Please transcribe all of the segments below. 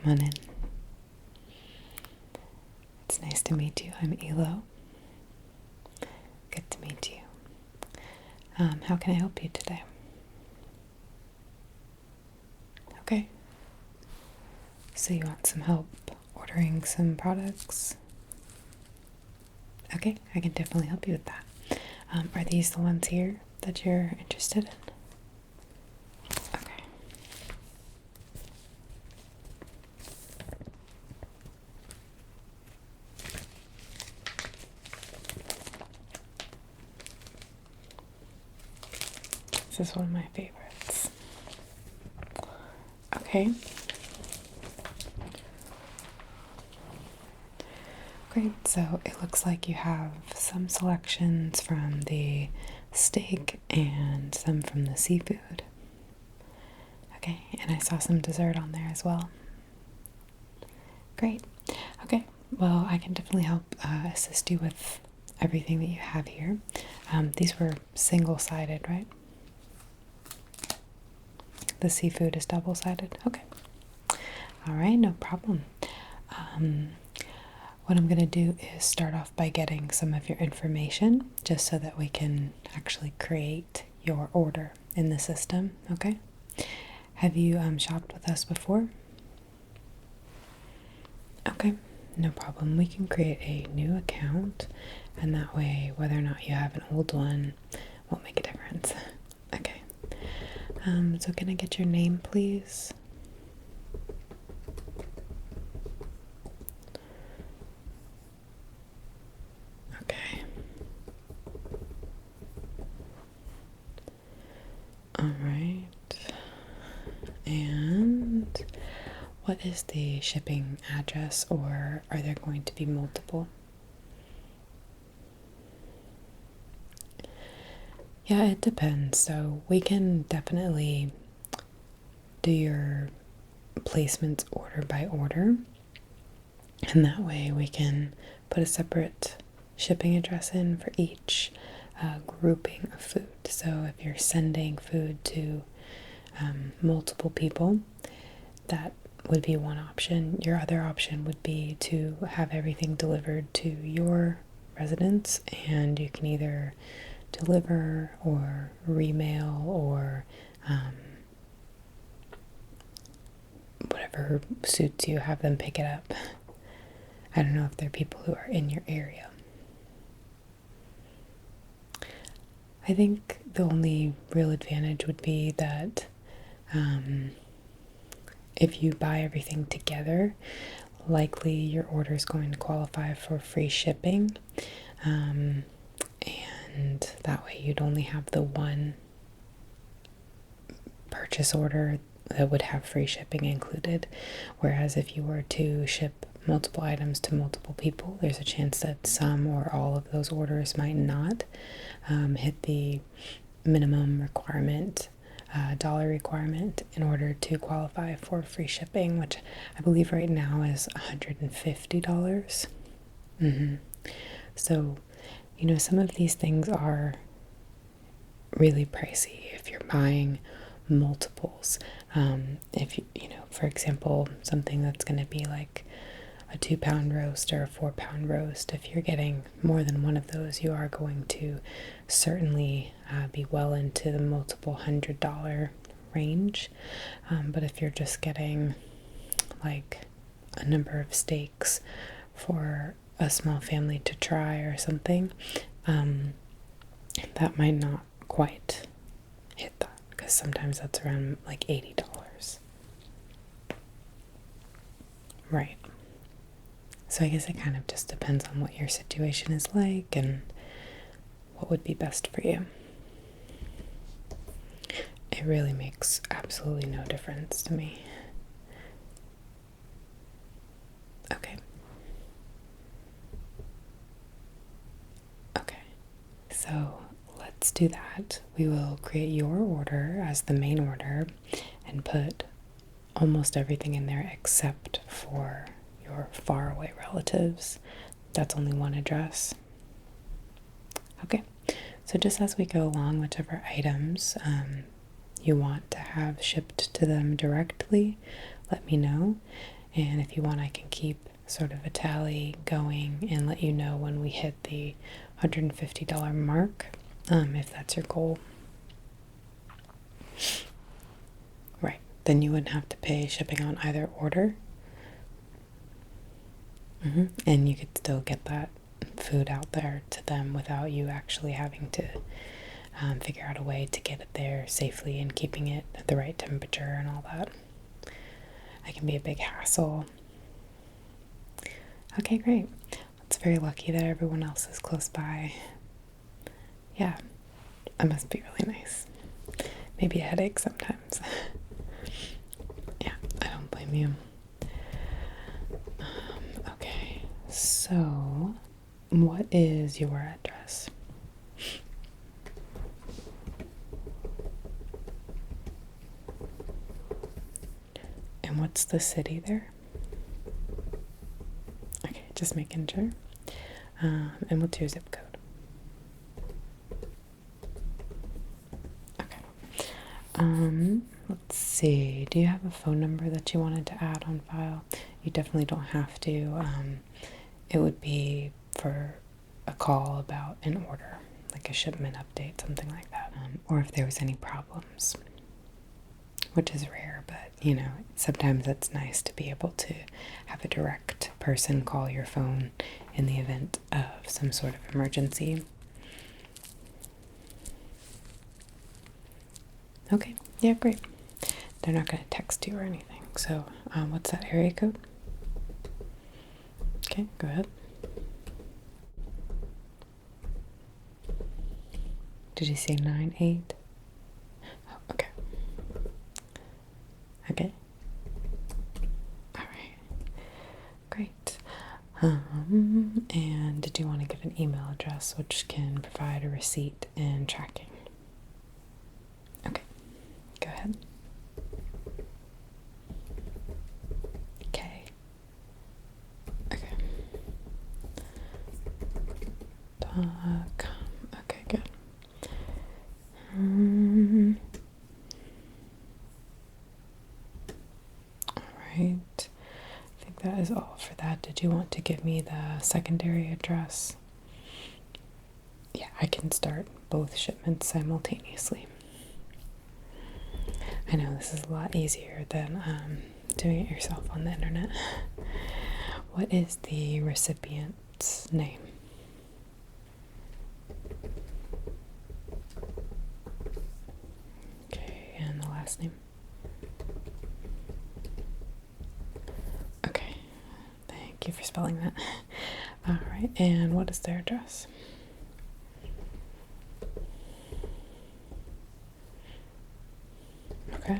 Come on in. It's nice to meet you. I'm Elo. Good to meet you. How can I help you today? Okay. So you want some help ordering some products? Okay, I can definitely help you with that. Are these the ones here that you're interested in? Okay. This is one of my favorites. Okay. Great, so it looks like you have some selections from the steak and some from the seafood. Okay, and I saw some dessert on there as well. Great. Okay, well, I can definitely help assist you with everything that you have here. These were single-sided, right? The seafood is double-sided? Okay. All right, no problem. What I'm going to do is start off by getting some of your information just so that we can actually create your order in the system, okay? Have you shopped with us before? Okay, no problem. We can create a new account, and that way, whether or not you have an old one won't make a difference. Okay. So can I get your name, please? Okay. All right. And what is the shipping address, or are there going to be multiple? Yeah, it depends. So we can definitely do your placements order by order, and that way we can put a separate shipping address in for each grouping of food. So if you're sending food to multiple people, that would be one option. Your other option would be to have everything delivered to your residence, and you can either deliver or remail or whatever suits you, have them pick it up. I don't know if there are people who are in your area. I think the only real advantage would be that if you buy everything together, likely your order is going to qualify for free shipping, and that way you'd only have the one purchase order that would have free shipping included, whereas if you were to ship multiple items to multiple people, there's a chance that some or all of those orders might not hit the minimum requirement, dollar requirement, in order to qualify for free shipping, which I believe right now is $150. So, some of these things are really pricey if you're buying multiples. If for example, something that's going to be like a 2-pound roast or a 4-pound roast, if you're getting more than one of those, you are going to certainly be well into the multiple $100 range. But if you're just getting like a number of steaks for a small family to try or something, that might not quite hit that, because sometimes that's around like $80. Right. So I guess it kind of just depends on what your situation is like and what would be best for you. It really makes absolutely no difference to me. Okay. Okay. So let's do that. We will create your order as the main order and put almost everything in there except for your faraway relatives. That's only one address. Okay, so just as we go along, whichever items you want to have shipped to them directly, let me know, And if you want, I can keep sort of a tally going and let you know when we hit the $150 mark, if that's your goal. Right, then you wouldn't have to pay shipping on either order. And you could still get that food out there to them without you actually having to figure out a way to get it there safely and keeping it at the right temperature and all that. It can be a big hassle. Okay, great. It's very lucky that everyone else is close by. Yeah, it must be really nice. Maybe a headache sometimes. Yeah, I don't blame you. Okay, so what is your address? And what's the city there? Okay, just making sure. And what's your zip code? Okay. Let's see. Do you have a phone number that you wanted to add on file? You definitely don't have to. It would be for a call about an order, like a shipment update, something like that. Or if there was any problems, which is rare, but sometimes it's nice to be able to have a direct person call your phone in the event of some sort of emergency. Okay, yeah, great. They're not going to text you or anything. So, what's that area code? Okay, go ahead. Did you say 98? Oh, okay. Okay. All right. Great. And did you want to give an email address which can provide a receipt and tracking? Okay. Go ahead. Okay. Okay. Okay, good. All right. I think that is all for that. Did you want to give me the secondary address? Yeah, I can start both shipments simultaneously. I know this is a lot easier than doing it yourself on the internet. What is the recipient's name? Okay, and the last name? Okay, thank you for spelling that. All right, and what is their address? Okay.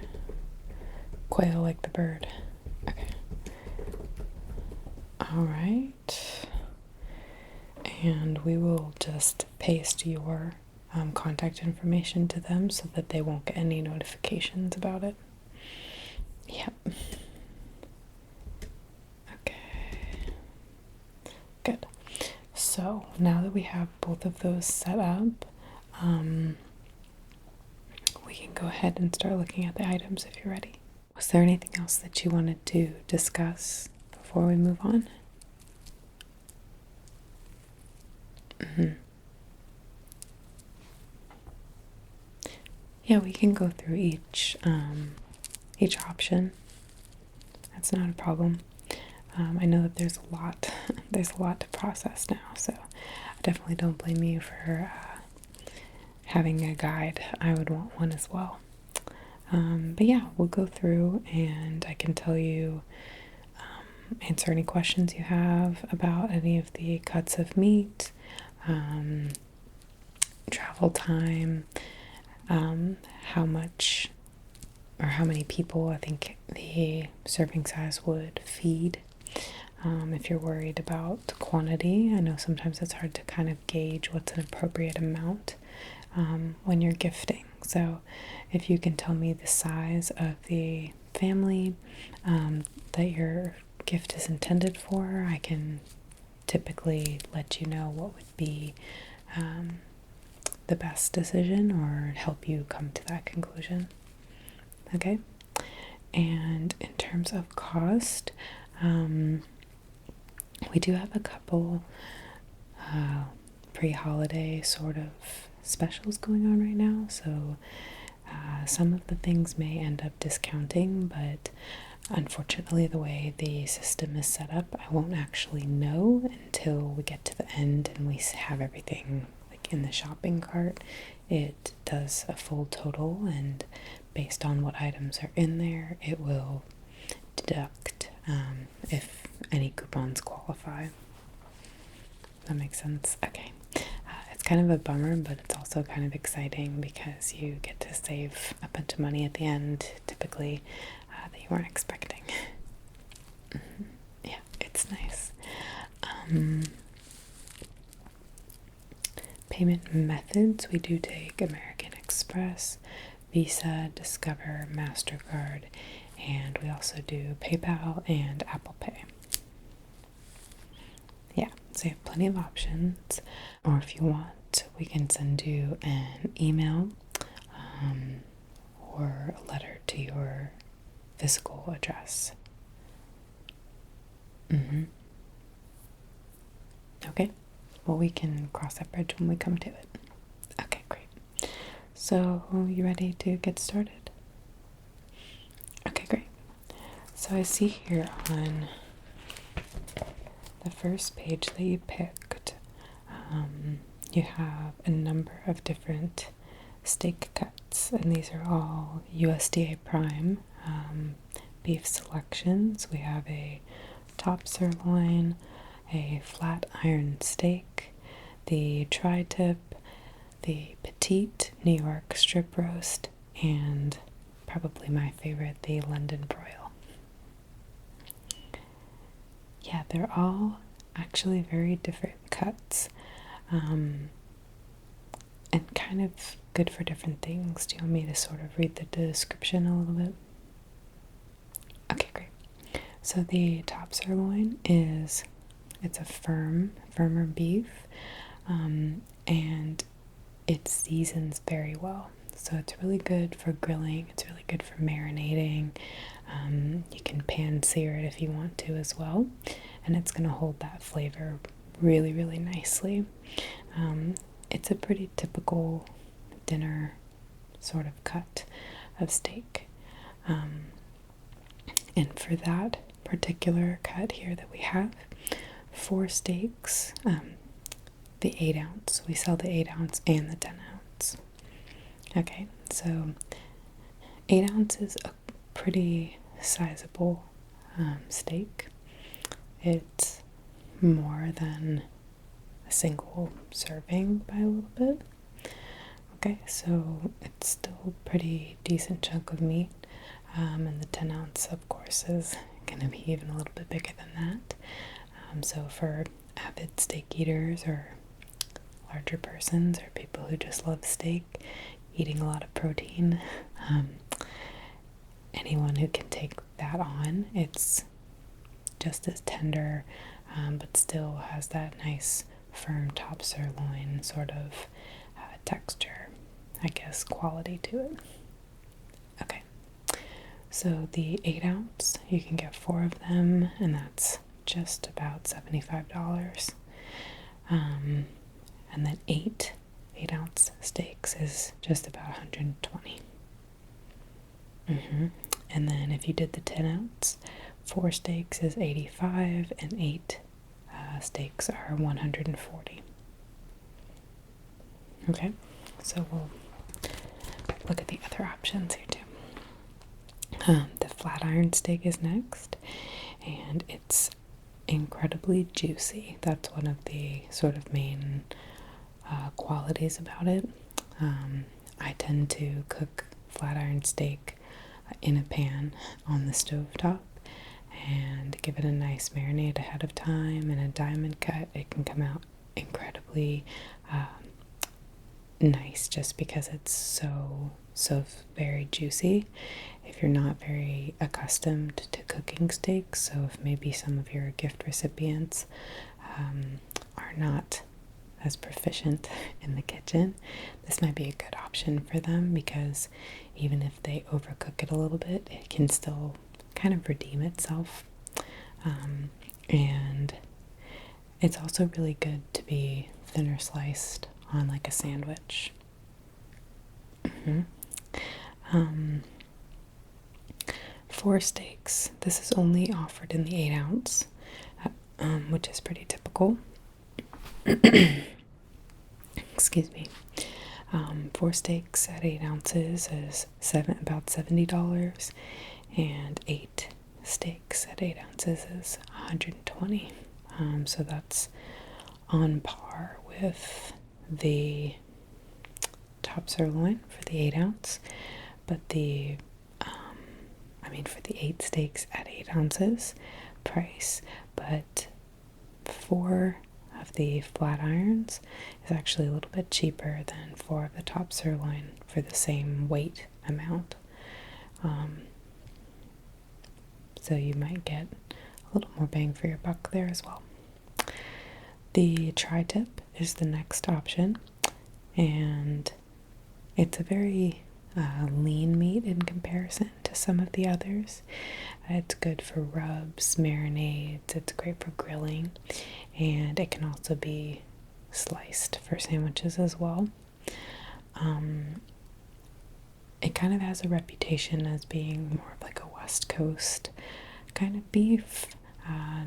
Quail like the bird. Okay. All right. And we will just paste your contact information to them so that they won't get any notifications about it. Yep. Okay. Good. So now that we have both of those set up, we can go ahead and start looking at the items if you're ready. Was there anything else that you wanted to discuss before we move on? Yeah, we can go through each option. That's not a problem. I know that there's a lot to process now, so I definitely don't blame you for having a guide. I would want one as well. But yeah, we'll go through and I can tell you, answer any questions you have about any of the cuts of meat, travel time, how much or how many people I think the serving size would feed. If you're worried about quantity, I know sometimes it's hard to kind of gauge what's an appropriate amount when you're gifting. So if you can tell me the size of the family that your gift is intended for, I can typically let you know what would be the best decision or help you come to that conclusion. Okay? And in terms of cost, We do have a couple pre-holiday sort of specials going on right now, so some of the things may end up discounting, but unfortunately the way the system is set up, I won't actually know until we get to the end and we have everything like in the shopping cart. It does a full total, and based on what items are in there, it will deduct if any coupons qualify. That makes sense? Okay. It's kind of a bummer, but it's also kind of exciting because you get to save a bunch of money at the end, typically, that you weren't expecting. Yeah, it's nice. Payment methods, we do take American Express, Visa, Discover, MasterCard, and we also do PayPal and Apple Pay. Yeah, so you have plenty of options. Or if you want, we can send you an email or a letter to your physical address. Okay, well, we can cross that bridge when we come to it. Okay, great. So, you ready to get started? Okay, great. So I see here on the first page that you picked, you have a number of different steak cuts, and these are all USDA Prime beef selections. We have a top sirloin, a flat iron steak, the tri-tip, the petite New York strip roast, and probably my favorite, the London broil. Yeah, they're all actually very different cuts, and kind of good for different things. Do you want me to sort of read the description a little bit? Okay, great. So the top sirloin it's a firmer beef, and it seasons very well. So it's really good for grilling. It's really good for marinating. You can pan sear it if you want to as well, and it's going to hold that flavor really, really nicely. It's a pretty typical dinner sort of cut of steak. And for that particular cut here that we have, 4 steaks, the 8 ounce. We sell the 8 ounce and the 10 ounce. Okay, so 8 ounces, a pretty sizable steak. It's more than a single serving by a little bit. Okay, so it's still a pretty decent chunk of meat, and the 10 ounce, of course, is going to be even a little bit bigger than that. So for avid steak eaters or larger persons or people who just love steak, eating a lot of protein, anyone who can take that on, it's just as tender, but still has that nice firm top sirloin sort of texture, I guess, quality to it. Okay, so the 8 ounce, you can get 4 of them, and that's just about $75. And then 8 ounce steaks is just about $120. And then if you did the 10 ounce, 4 steaks is $85, and 8 steaks are $140. Okay, so we'll look at the other options here too. The flat iron steak is next, and it's incredibly juicy. That's one of the sort of main qualities about it. I tend to cook flat iron steak in a pan on the stovetop and give it a nice marinade ahead of time. In a diamond cut, it can come out incredibly nice just because it's so very juicy. If you're not very accustomed to cooking steaks, so if maybe some of your gift recipients are not as proficient in the kitchen, this might be a good option for them, because even if they overcook it a little bit, it can still kind of redeem itself. And it's also really good to be thinner sliced on like a sandwich. Um, 4 steaks. This is only offered in the 8 ounce, which is pretty typical. Excuse me. 4 steaks at 8 ounces is about $70, and 8 steaks at 8 ounces is $120. So that's on par with the top sirloin for the 8 ounce, but for the 8 steaks at 8 ounces price, but 4 of the flat irons is actually a little bit cheaper than 4 of the top sirloin for the same weight amount. So you might get a little more bang for your buck there as well. The tri-tip is the next option, and it's a very lean meat in comparison to some of the others. It's good for rubs, marinades, it's great for grilling, and it can also be sliced for sandwiches as well. It kind of has a reputation as being more of like a West Coast kind of beef,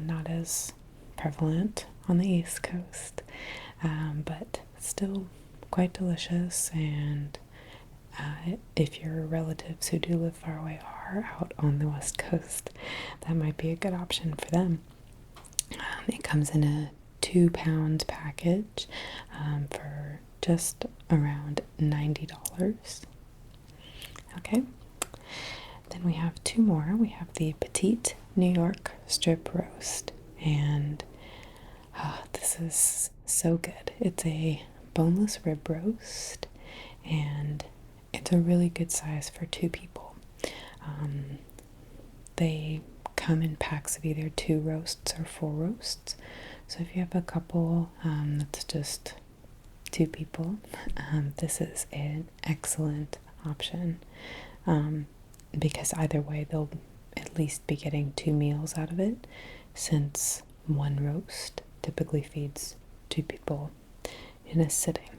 not as prevalent on the East Coast, but still quite delicious. And if your relatives who do live far away are out on the West Coast, that might be a good option for them. It comes in a 2-pound package for just around $90. Okay, then we have 2 more. We have the Petite New York Strip Roast, and this is so good. It's a boneless rib roast, and it's a really good size for 2 people. They come in packs of either 2 roasts or 4 roasts. So if you have a couple that's just 2 people, this is an excellent option, because either way they'll at least be getting 2 meals out of it, since 1 roast typically feeds 2 people in a sitting.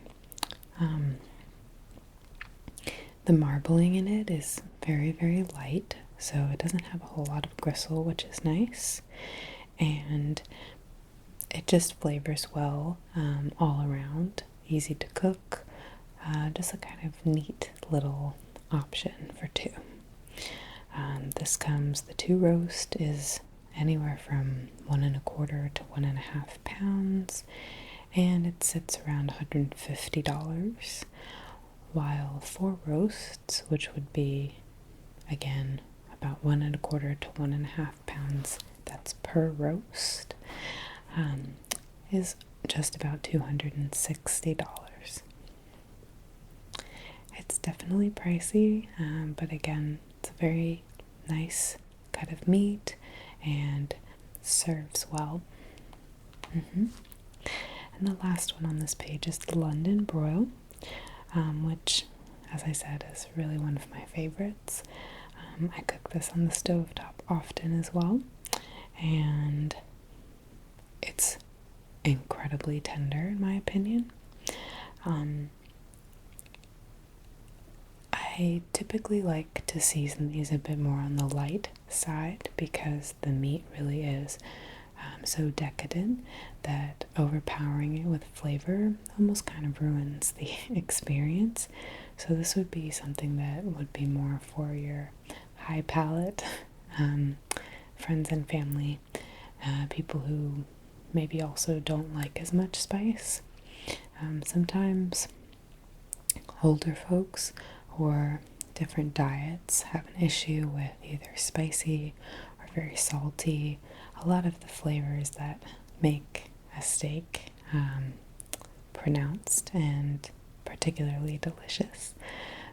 The marbling in it is very, very light, so it doesn't have a whole lot of gristle, which is nice, and it just flavors well all around. Easy to cook, just a kind of neat little option for 2. The 2 roast is anywhere from 1.25 to 1.5 pounds, and it sits around $150, while 4 roasts, which would be again about 1.25 to 1.5 pounds, that's per roast, is just about $260. It's definitely pricey, but again, it's a very nice cut of meat and serves well. And the last one on this page is the London Broil, which, as I said, is really one of my favorites. I cook this on the stovetop often as well, and it's incredibly tender in my opinion. I typically like to season these a bit more on the light side, because the meat really is so decadent that overpowering it with flavor almost kind of ruins the experience. So this would be something that would be more for your high palate friends and family, people who maybe also don't like as much spice. Sometimes older folks or different diets have an issue with either spicy or very salty. A lot of the flavors that make a steak pronounced and particularly delicious.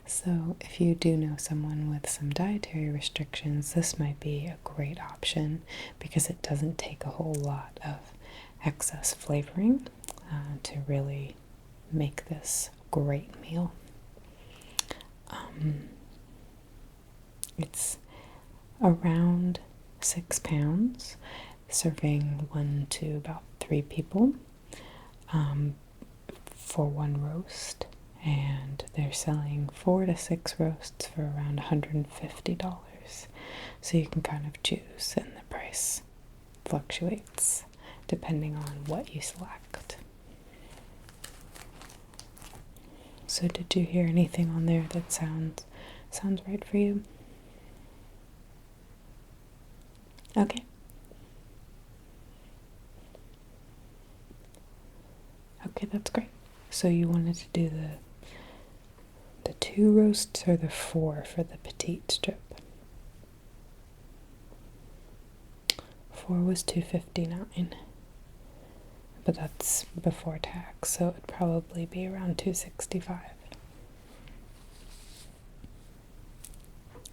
So if you do know someone with some dietary restrictions, this might be a great option, because it doesn't take a whole lot of excess flavoring to really make this a great meal. It's around 6 pounds, serving 1 to about 3 people for one roast, and they're selling 4 to 6 roasts for around $150. So you can kind of choose, and the price fluctuates depending on what you select. So did you hear anything on there that sounds right for you? Okay. Okay, that's great. So you wanted to do the 2 roasts or the 4 for the petite strip? 4 was $2.59, but that's before tax, so it'd probably be around $2.65.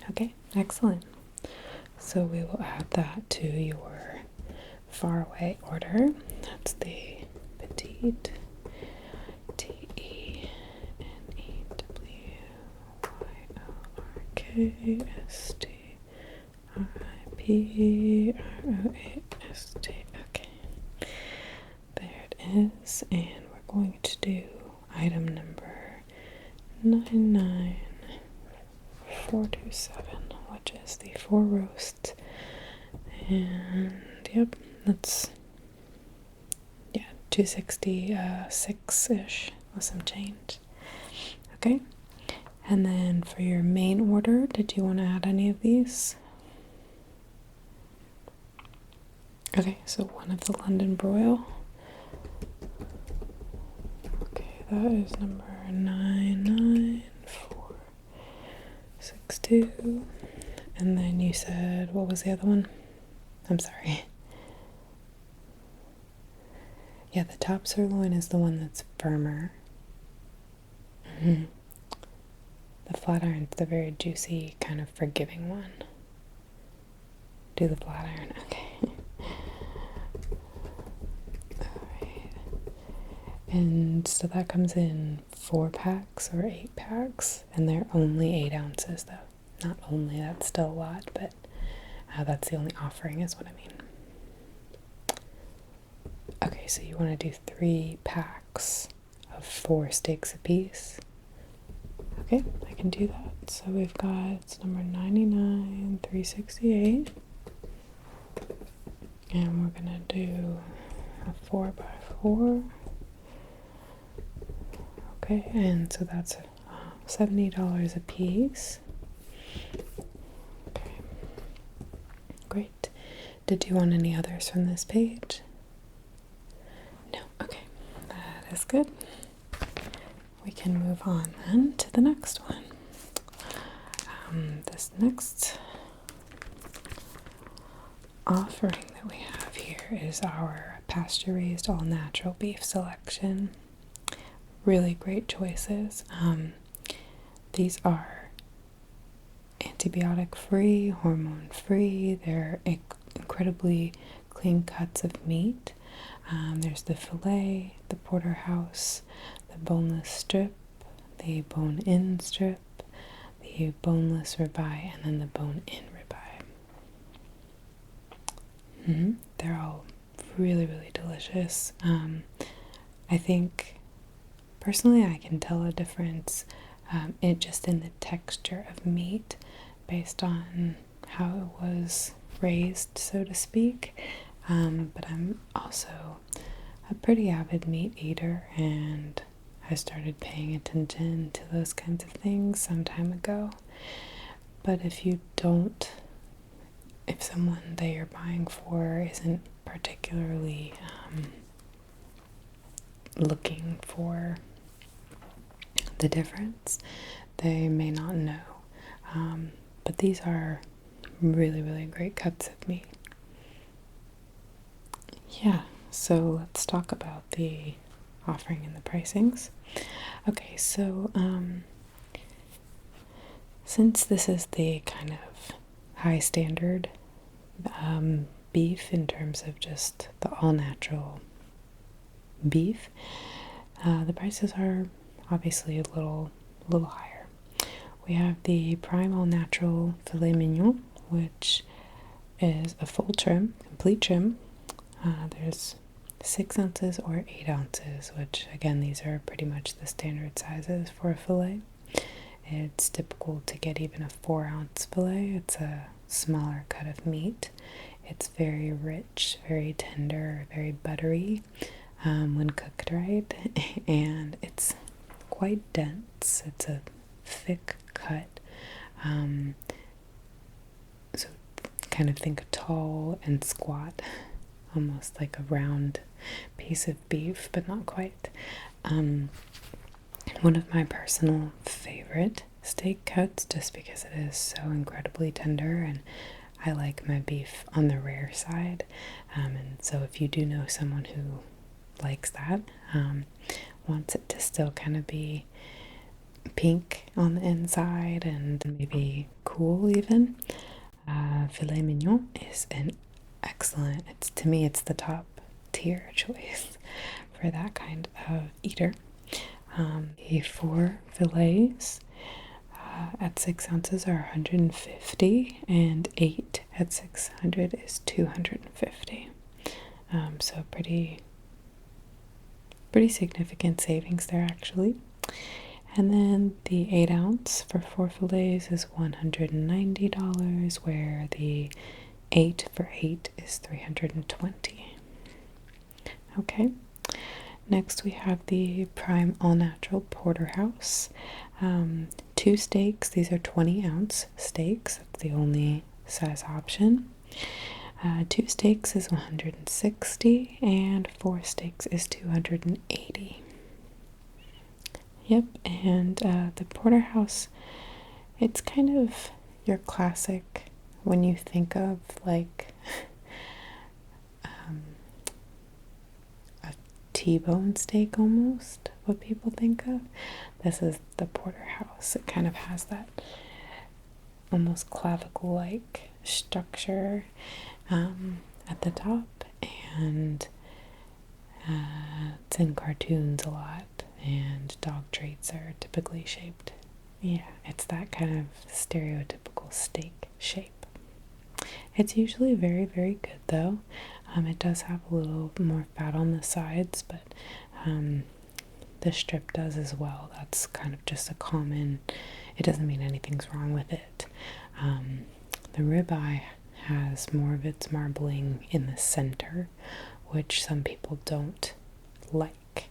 Okay, excellent. So we will add that to your faraway order. That's the petite, TENEWYORKSTRIPROAST. Okay, there it is, and we're going to do item number 99427, which is the 4 roasts, and yep, that's $266-ish with some change. Okay, and then for your main order, did you want to add any of these? Okay, so one of the London broil. Okay, that is number 99462. And then you said, what was the other one? I'm sorry. Yeah, the top sirloin is the one that's firmer. The flat iron's the very juicy, kind of forgiving one. Do the flat iron, okay. Alright. And so that comes in 4 packs or 8 packs, and they're only 8 ounces though. Not only, that's still a lot, but that's the only offering is what I mean. Okay, so you want to do 3 packs of 4 steaks apiece. Okay, I can do that. So we've got, it's number 99,368. And we're gonna do a 4x4. Okay, and so that's $70 a piece. Okay, great. Did you want any others from this page? No, okay, that is good. We can move on then to the next one. This next offering that we have here is our pasture-raised all-natural beef selection. Really great choices. These are antibiotic-free, hormone-free. They're incredibly clean cuts of meat. There's the filet, the porterhouse, the boneless strip, the bone-in strip, the boneless ribeye, and then the bone-in ribeye. They're all really, really delicious. I think, personally, I can tell a difference in the texture of meat based on how it was raised, so to speak. But I'm also a pretty avid meat eater, and I started paying attention to those kinds of things some time ago. But if someone that you're buying for isn't particularly looking for the difference, they may not know. But these are really, really great cuts of meat. Yeah, so let's talk about the offering and the pricings. Okay, so since this is the kind of high standard beef in terms of just the all-natural beef, the prices are obviously a little higher. We have the prime all-natural filet mignon, which is a full trim, complete trim. There's 6 ounces or 8 ounces, which again, these are pretty much the standard sizes for a fillet. It's typical to get even a 4-ounce fillet. It's a smaller cut of meat. It's very rich, very tender, very buttery when cooked right, and it's quite dense. It's a thick cut. So kind of think tall and squat, almost like a round piece of beef, but not quite. One of my personal favorite steak cuts, just because it is so incredibly tender, and I like my beef on the rare side. And so if you do know someone who likes that, wants it to still kind of be pink on the inside and maybe cool even, filet mignon is an excellent, to me it's the top tier choice for that kind of eater. The 4 fillets at 6 ounces are 150, and 8 at 600 is 250. So pretty significant savings there actually. And then the 8 ounce for 4 fillets is $190, where the 8 for 8 is $320. Okay. Next we have the Prime All Natural Porterhouse. 2 steaks. These are 20-ounce steaks. That's the only size option. 2 steaks is $160, and 4 steaks is $280. Yep, and the porterhouse, it's kind of your classic when you think of like a T-bone steak almost, what people think of. This is the porterhouse. It kind of has that almost clavicle-like structure at the top, and it's in cartoons a lot, and dog treats are typically shaped. Yeah, it's that kind of stereotypical steak shape. It's usually very, very good though. It does have a little more fat on the sides, but the strip does as well. That's kind of just a common, it doesn't mean anything's wrong with it. The ribeye has more of its marbling in the center, which some people don't like.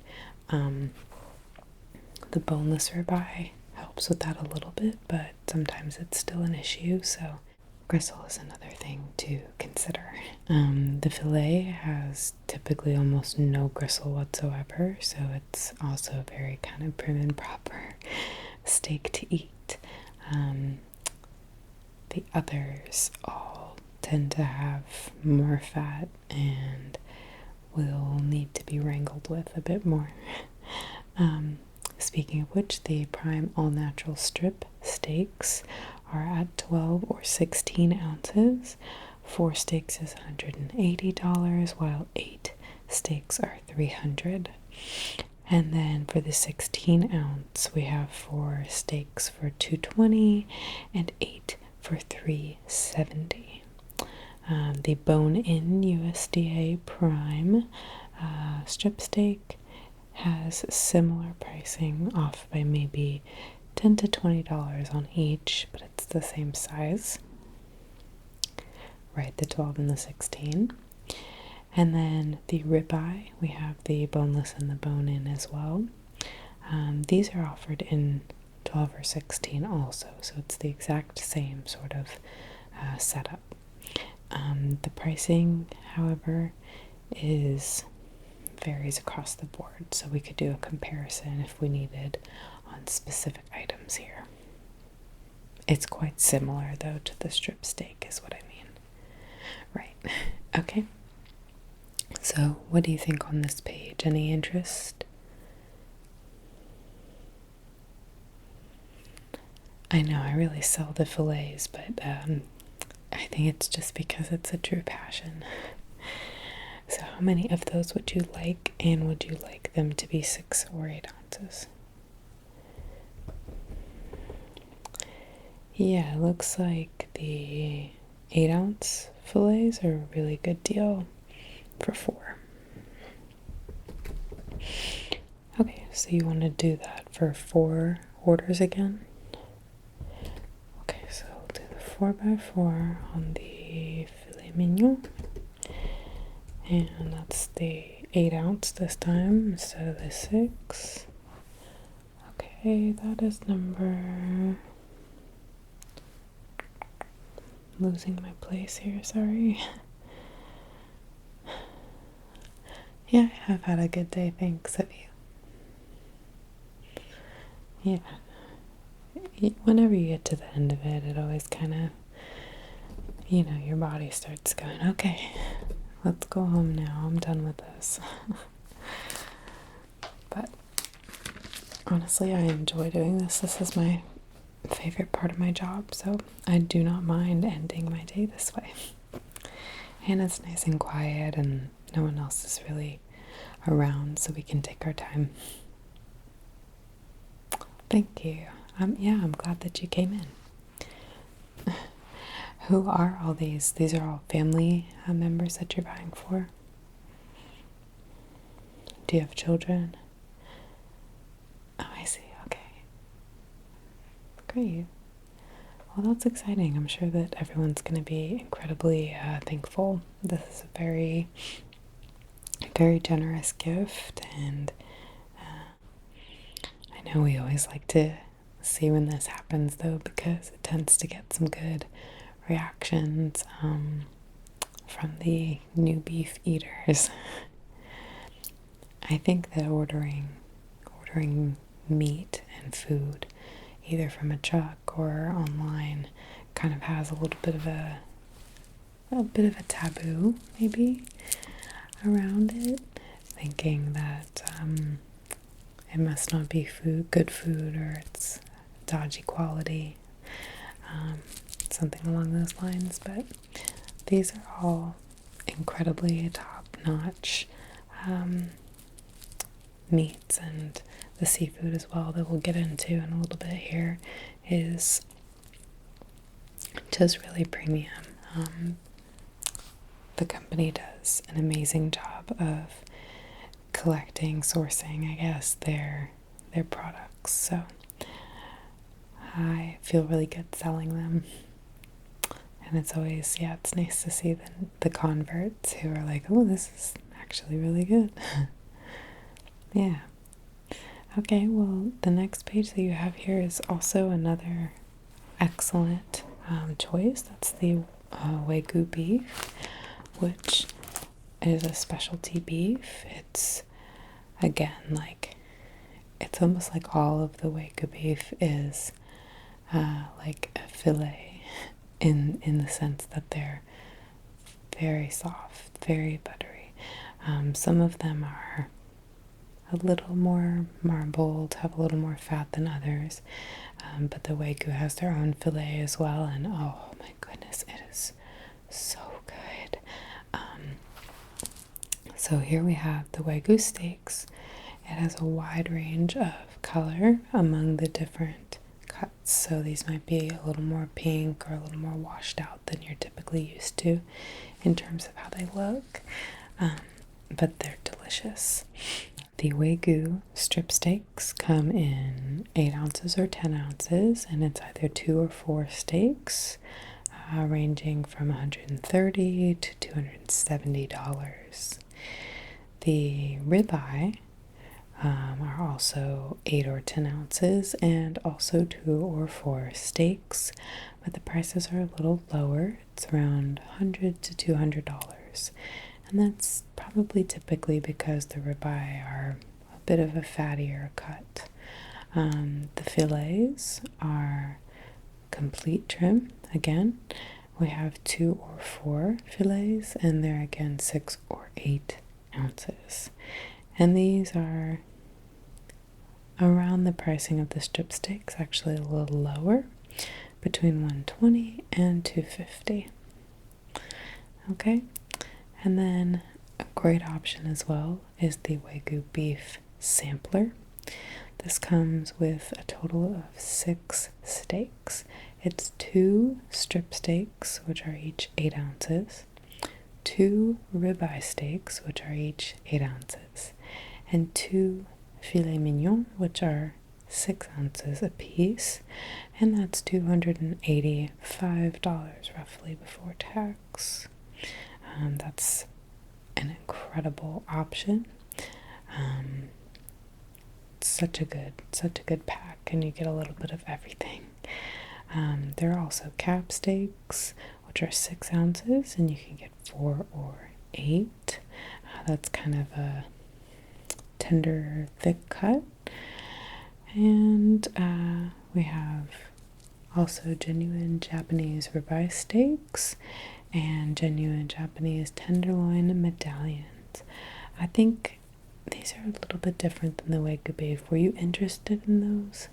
The boneless ribeye helps with that a little bit, but sometimes it's still an issue, so gristle is another thing to consider. The filet has typically almost no gristle whatsoever, so it's also very kind of prim and proper steak to eat. The others all tend to have more fat and will need to be wrangled with a bit more. Speaking of which, the Prime All Natural Strip steaks are at 12 or 16 ounces. 4 steaks is $180, while 8 steaks are $300. And then for the 16 ounce, we have 4 steaks for $220 and 8 for $370. The bone-in USDA Prime strip steak has similar pricing, off by maybe $10 to $20 on each, but it's the same size. Right, the 12 and the 16. And then the ribeye, we have the boneless and the bone-in as well. These are offered in 12 or 16 also, so it's the exact same sort of setup. The pricing, however, varies across the board, so we could do a comparison if we needed on specific items here. It's quite similar though to the strip steak is what I mean. Right. Okay. So what do you think on this page? Any interest? I know I really sell the fillets, but I think it's just because it's a true passion. So how many of those would you like, and would you like them to be 6 or 8 ounces? Yeah, it looks like the 8 ounce fillets are a really good deal for 4. Okay, so you want to do that for 4 orders again? Okay, so we'll do the 4x4 on the filet mignon. And that's the 8 ounce this time instead of the 6. Okay, that is number... Losing my place here, sorry. Yeah, I have had a good day, thanks. Have you? Yeah. Whenever you get to the end of it, it always kind of, your body starts going, okay, let's go home now. I'm done with this. But honestly, I enjoy doing this. This is my favorite part of my job, so I do not mind ending my day this way. And it's nice and quiet, and no one else is really around, so we can take our time. Thank you. I'm glad that you came in. Who are all these? These are all family members that you're buying for? Do you have children? Oh, I see. Okay. Great. Well, that's exciting. I'm sure that everyone's going to be incredibly thankful. This is a very, very generous gift, and I know we always like to see when this happens, though, because it tends to get some good reactions from the new beef eaters. I think that ordering meat and food, either from a truck or online, kind of has a little bit of a taboo, maybe, around it, thinking that it must not be good food, or it's dodgy quality, something along those lines. But these are all incredibly top-notch meats, and the seafood as well that we'll get into in a little bit here is just really premium. The company does an amazing job of collecting, sourcing, I guess, their products, so I feel really good selling them. And it's always, it's nice to see the converts who are like, oh, this is actually really good. Yeah. Okay, well, the next page that you have here is also another excellent choice. That's the Wagyu beef, which is a specialty beef. It's, again, it's almost like all of the Wagyu beef is like a fillet in the sense that they're very soft, very buttery. Some of them are a little more marbled, have a little more fat than others, but the Wagyu has their own fillet as well, and oh my goodness, it is so good. So here we have the Wagyu steaks. It has a wide range of color among the different cuts, so these might be a little more pink or a little more washed out than you're typically used to in terms of how they look, but they're delicious. The Wagyu strip steaks come in 8 ounces or 10 ounces, and it's either 2 or 4 steaks, ranging from $130 to $270. The ribeye are also 8 or 10 ounces, and also 2 or 4 steaks, but the prices are a little lower. It's around $100 to $200. And that's probably typically because the ribeye are a bit of a fattier cut. The fillets are complete trim. Again, we have 2 or 4 fillets, and they're again 6 or 8 ounces. And these are around the pricing of the strip steaks, actually a little lower, between $120 and $250. Okay. And then a great option as well is the Wagyu beef sampler. This comes with a total of 6 steaks, It's 2 strip steaks, which are each 8 ounces, 2 ribeye steaks, which are each 8 ounces, and 2 filet mignon, which are 6 ounces a piece, and that's $285 roughly before tax. That's an incredible option. Such a good pack, and you get a little bit of everything. There are also cap steaks, which are 6 ounces, and you can get 4 or 8. That's kind of a tender, thick cut. And we have also genuine Japanese ribeye steaks and genuine Japanese tenderloin medallions. I think these are a little bit different than the Wagyu beef. Were you interested in those?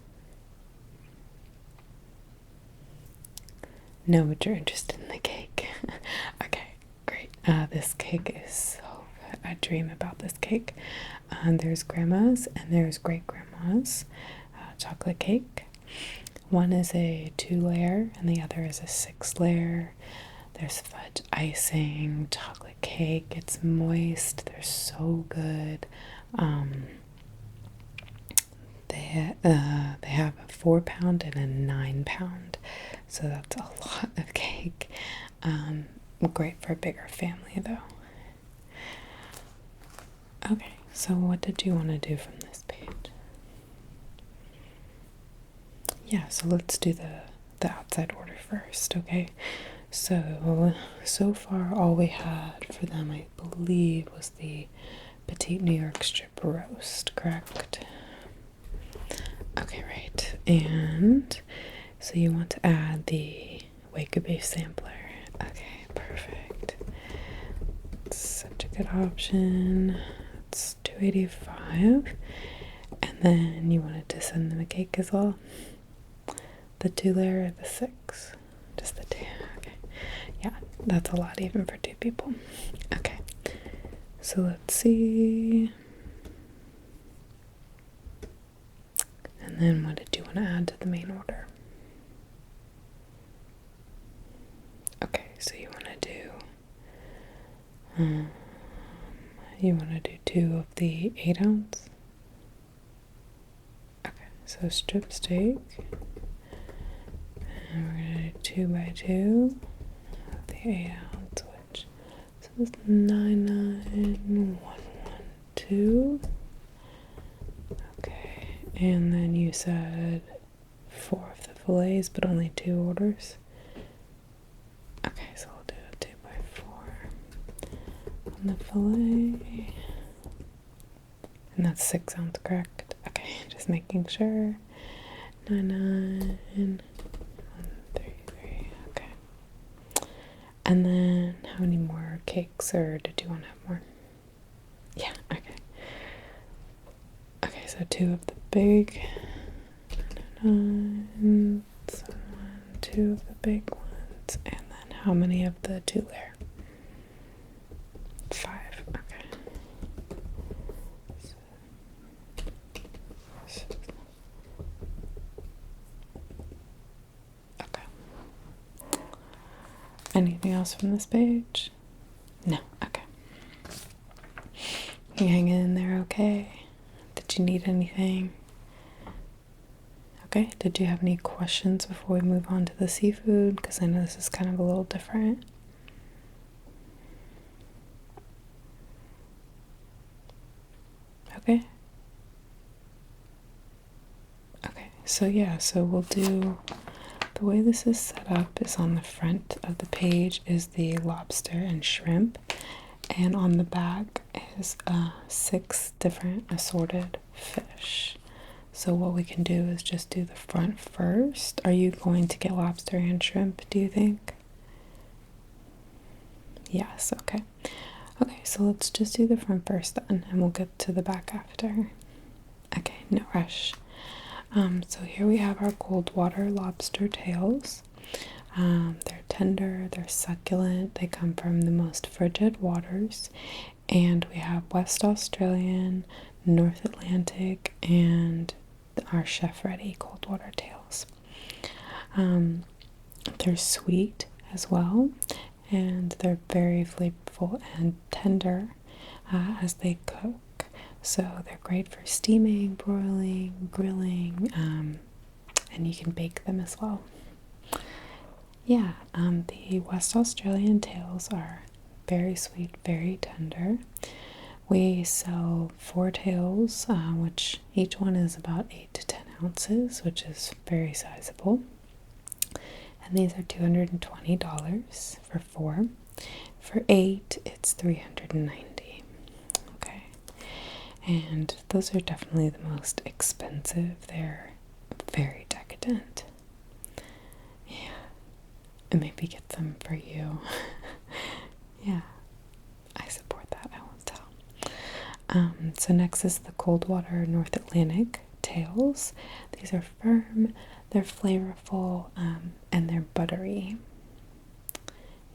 No, but you're interested in the cake. Okay, great. This cake is so good. I dream about this cake. There's grandma's and there's great grandma's chocolate cake. One is a 2-layer and the other is a 6-layer. There's fudge icing, chocolate cake. It's moist. They're so good. They have a 4-pound and a 9-pound, so that's a lot of cake. Great for a bigger family though. Okay, so what did you want to do from this page? Yeah, so let's do the outside order first, okay? So far all we had for them, I believe, was the petite New York strip roast, correct? Okay, right. And so you want to add the Wagyu beef sampler. Okay, perfect. It's such a good option. It's $285. And then you wanted to send them a cake as well. The 2-layer or the 6? Just the 2. Okay. Yeah, that's a lot even for 2 people. Okay. So let's see. And then what did you want to add to the main order? Okay, so you want to do 2 of the 8 ounce. Okay, so strip steak. And we're gonna do 2 by 2 of the 8 ounce, which is 99112. Okay, and then you said 4 of the fillets, but only 2 orders. Okay, so we'll do a 2 by 4 on the fillet. And that's 6 ounce, correct? Okay, just making sure. 99133. Okay. And then how many more cakes, or did you want to have more? Yeah, okay. Okay, so 2 of the big. 9, 2 of the big ones, and then how many of the 2-layer? 5. Okay. Okay. Anything else from this page? No. Okay. You hanging in there okay? Did you need anything? Okay, did you have any questions before we move on to the seafood? Because I know this is kind of a little different. Okay. Okay, so yeah, so we'll do, the way this is set up is on the front of the page is the lobster and shrimp, and on the back is 6 different assorted fish. So what we can do is just do the front first. Are you going to get lobster and shrimp, do you think? Yes, okay. Okay, so let's just do the front first then, and we'll get to the back after. Okay, no rush. So here we have our cold water lobster tails. They're tender, they're succulent, they come from the most frigid waters, and we have West Australian, North Atlantic, and our chef ready cold water tails. They're sweet as well, and they're very flavorful and tender as they cook. So they're great for steaming, broiling, grilling, and you can bake them as well. Yeah, the West Australian tails are very sweet, very tender. We sell 4 tails, which each one is about 8 to 10 ounces, which is very sizable. And these are $220 for 4. For 8, it's $390. Okay. And those are definitely the most expensive. They're very decadent. Yeah. And maybe get them for you. Yeah. I support that, I won't tell. So next is the Coldwater North Atlantic tails. These are firm, they're flavorful, and they're buttery.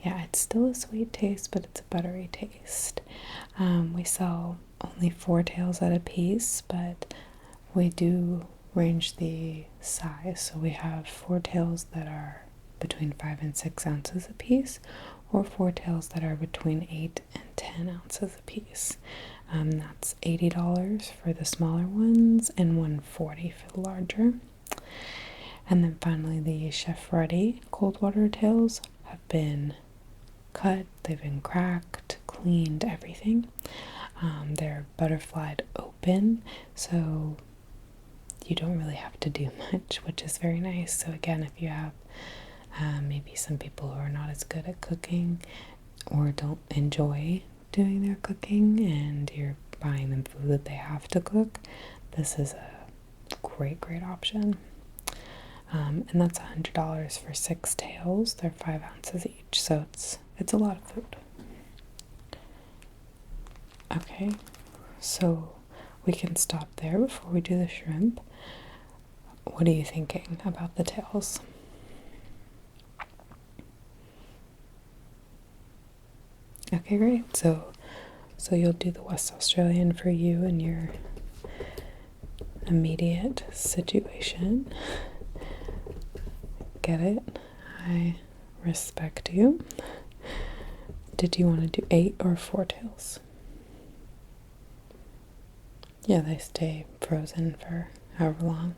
Yeah, it's still a sweet taste, but it's a buttery taste. We sell only 4 tails at a piece, but we do range the size. So we have 4 tails that are between 5 and 6 ounces a piece, or 4 tails that are between 8 and 10 ounces a piece. That's $80 for the smaller ones and $140 for the larger. And then finally, the Chef Ready Coldwater tails have been cut, they've been cracked, cleaned, everything. They're butterflied open, so you don't really have to do much, which is very nice. So again, if you have maybe some people who are not as good at cooking or don't enjoy doing their cooking and you're buying them food that they have to cook, this is a great option. And that's $100 for 6 tails. They're 5 ounces each, so it's a lot of food. Okay, so we can stop there before we do the shrimp. What are you thinking about the tails? Okay, great. So you'll do the West Australian for you and your immediate situation. Get it? I respect you. Did you want to do 8 or 4 tails? Yeah, they stay frozen for however long.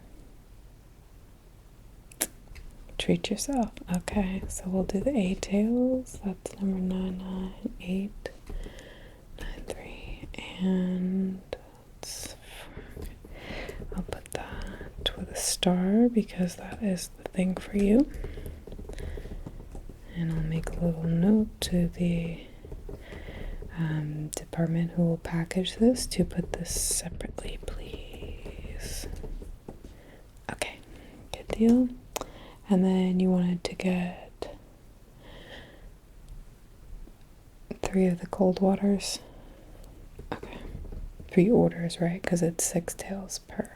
Treat yourself. Okay, so we'll do the 8 tails. That's number 998. 93, and I'll put that with a star because that is the thing for you. And I'll make a little note to the department who will package this to put this separately, please. Okay, good deal. And then you wanted to get 3 of the cold waters. Okay, 3 orders, right? Because it's 6 tails per.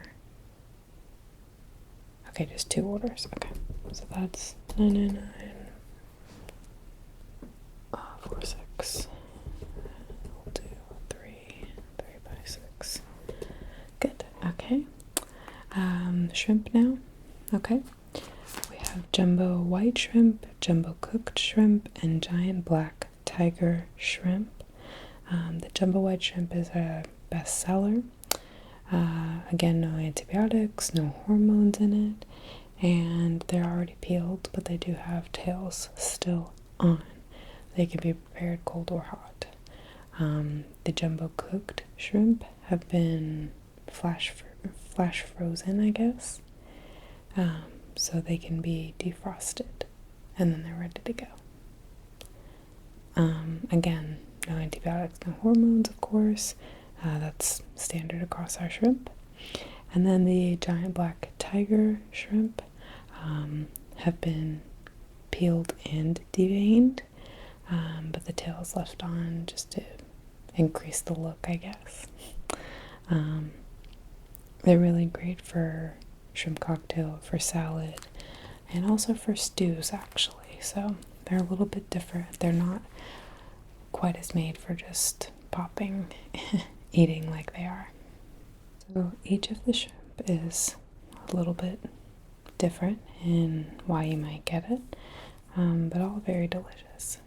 Okay, just 2 orders. Okay, so that's 999. 46. We'll do 3 by 6. Good. Okay. Shrimp now. Okay. We have jumbo white shrimp, jumbo cooked shrimp, and giant black tiger shrimp. The jumbo white shrimp is a bestseller. Again, no antibiotics, no hormones in it, and they're already peeled, but they do have tails still on. They can be prepared cold or hot. The jumbo cooked shrimp have been flash frozen, I guess, so they can be defrosted, and then they're ready to go. Again, no antibiotics, no hormones, of course. That's standard across our shrimp. And then the giant black tiger shrimp have been peeled and deveined, but the tail is left on just to increase the look, I guess. They're really great for shrimp cocktail, for salad, and also for stews, actually. So they're a little bit different. They're not quite as made for just popping, eating like they are. So each of the shrimp is a little bit different in why you might get it. but all very delicious.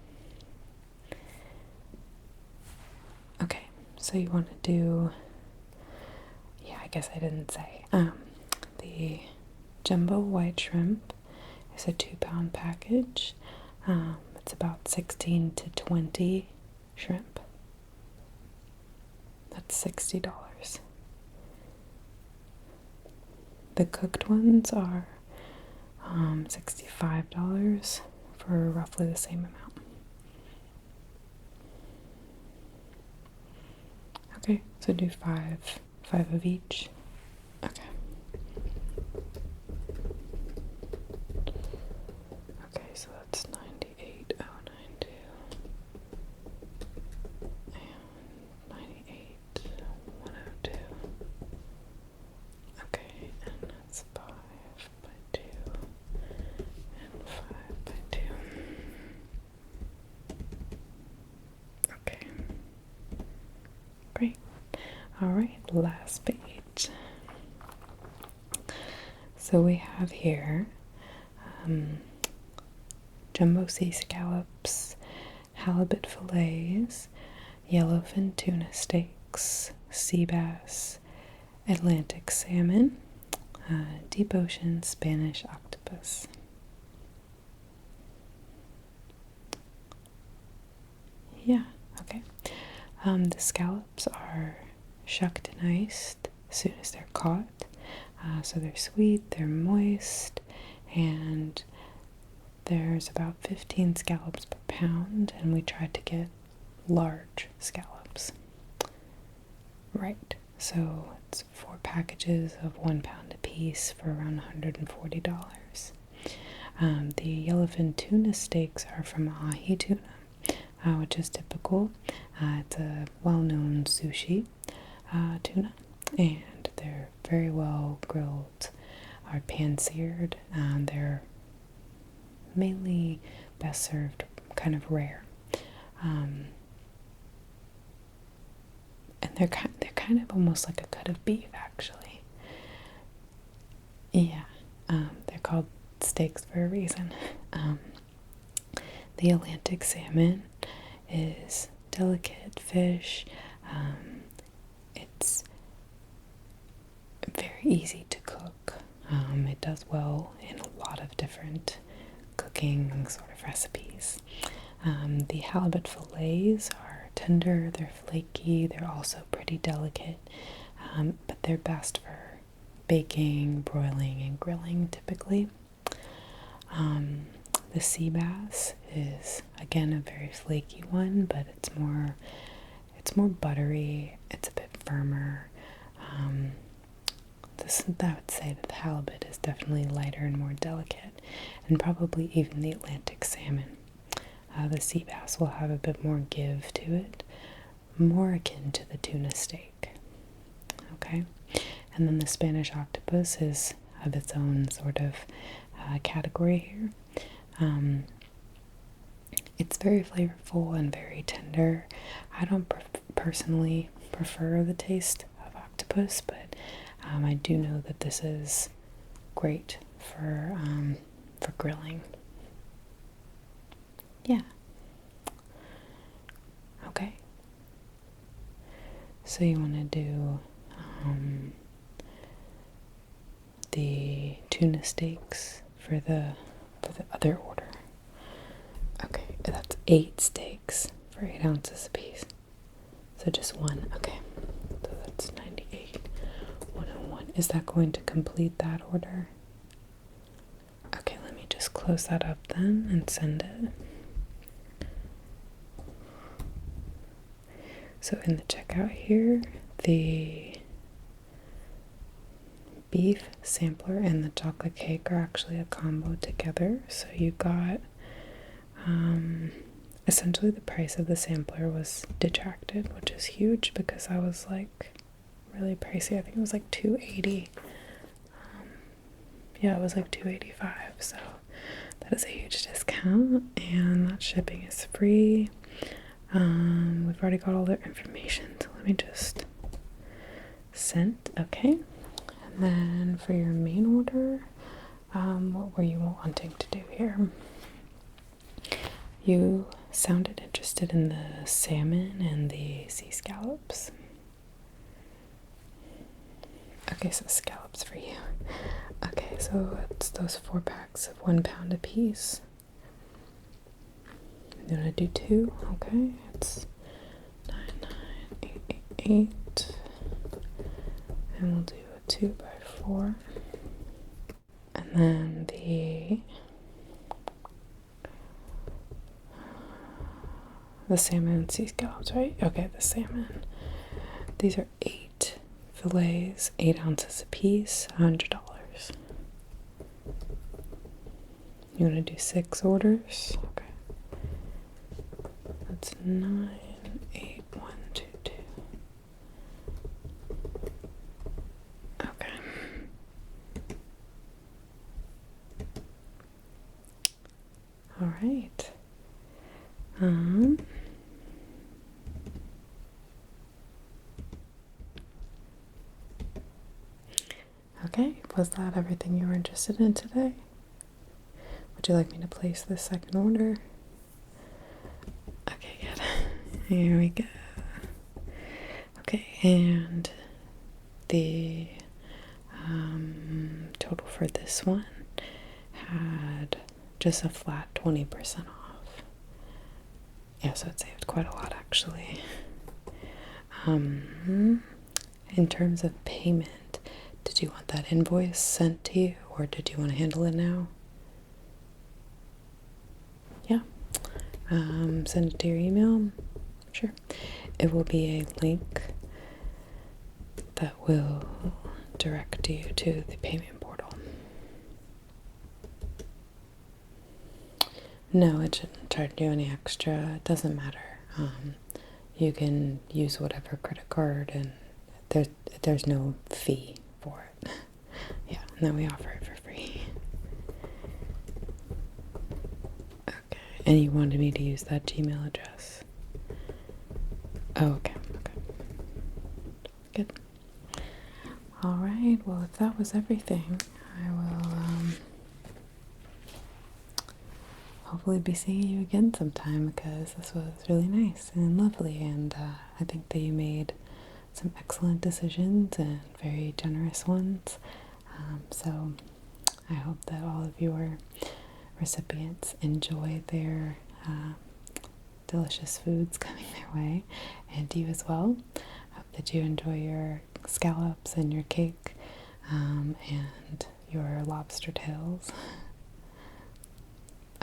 Okay, so you want to do, yeah, I guess I didn't say, the jumbo white shrimp is a 2-pound package. It's about 16 to 20 shrimp. That's $60. The cooked ones are $65 for roughly the same amount. Okay, so do five of each. Okay. Okay, so that's 98,092 and 98,102. Okay, and that's 5 by 2 and 5 by 2. Okay. Great. Alright, last page. So we have here jumbo sea scallops, halibut fillets, yellowfin tuna steaks, sea bass, Atlantic salmon, deep ocean Spanish octopus. Yeah, okay. The scallops are shucked and iced as soon as they're caught. So they're sweet, they're moist, and there's about 15 scallops per pound, and we tried to get large scallops. Right, so it's 4 packages of 1 pound apiece for around $140. The yellowfin tuna steaks are from ahi tuna, which is typical. It's a well-known sushi tuna, and they're very well grilled or pan-seared. They're mainly best served kind of rare, and they're kind of almost like a cut of beef, actually. Yeah, they're called steaks for a reason. The Atlantic salmon is delicate fish. It's very easy to cook. It does well in a lot of different cooking sort of recipes. The halibut fillets are tender, they're flaky, they're also pretty delicate, but they're best for baking, broiling, and grilling typically. The sea bass is again a very flaky one, but it's more buttery, it's a bit firmer. I would say that the halibut is definitely lighter and more delicate, and probably even the Atlantic salmon. The sea bass will have a bit more give to it, more akin to the tuna steak. Okay, and then the Spanish octopus is of its own sort of category here. It's very flavorful and very tender. I don't personally prefer the taste of octopus, but I do know that this is great for grilling. Yeah. Okay. So you want to do the tuna steaks for the other order. Okay, that's 8 steaks for 8 ounces apiece. So just one. Okay. So that's 98,101. Is that going to complete that order? Okay, let me just close that up then and send it. So in the checkout here, the beef sampler and the chocolate cake are actually a combo together. So you got essentially the price of the sampler was detracted, which is huge because I was like really pricey. I think it was like $280. Yeah, it was like $285. So that is a huge discount, and that shipping is free. We've already got all their information, so let me just send. Okay, and then for your main order, what were you wanting to do here? You sounded interested in the salmon and the sea scallops. Okay, so scallops for you. Okay, so it's those 4 packs of 1 pound apiece. You want to do 2? Okay, it's 99888, and we'll do a 2x4, and then the salmon and sea scallops, right? Okay, the salmon. These are 8 fillets, 8 ounces a piece, $100. You want to do 6 orders? Okay. That's 98122. Okay. All right. Okay, was that everything you were interested in today? Would you like me to place the second order? Okay, good. Here we go. Okay, and the total for this one had just a flat 20% off. Yeah, so it saved quite a lot actually. In terms of payment, did you want that invoice sent to you, or did you want to handle it now? Yeah. Send it to your email. Sure. It will be a link that will direct you to the payment portal. No, it shouldn't charge you any extra. It doesn't matter. You can use whatever credit card, and there's no fee for it. Yeah, and then we offer it for free. Okay, and you wanted me to use that Gmail address? Oh, okay. Good. All right, well, if that was everything, I will hopefully be seeing you again sometime, because this was really nice and lovely, and I think that you made some excellent decisions and very generous ones. So I hope that all of your recipients enjoy their delicious foods coming their way, and you as well. I hope that you enjoy your scallops and your cake, and your lobster tails.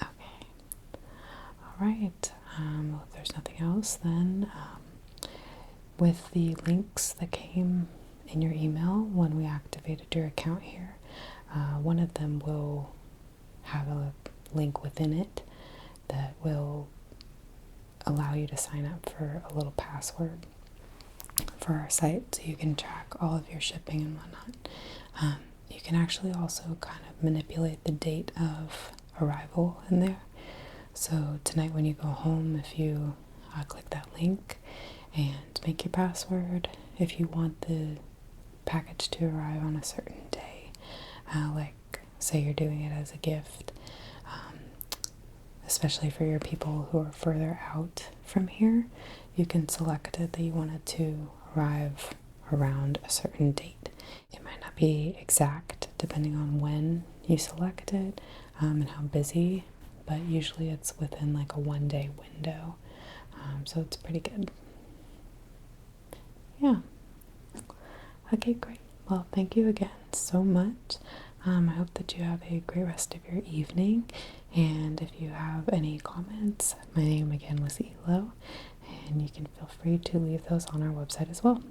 Okay. All right. Well, if there's nothing else, then with the links that came in your email when we activated your account here, one of them will have a link within it that will allow you to sign up for a little password for our site, so you can track all of your shipping and whatnot. You can actually also kind of manipulate the date of arrival in there. So tonight when you go home, if you click that link and make your password, if you want the package to arrive on a certain day, like say you're doing it as a gift, especially for your people who are further out from here, you can select it that you want it to arrive around a certain date. It might not be exact depending on when you select it and how busy, but usually it's within like a 1-day window, so it's pretty good. Yeah. Okay, great. Well, thank you again so much. I hope that you have a great rest of your evening, and if you have any comments, my name again was Elo, and you can feel free to leave those on our website as well.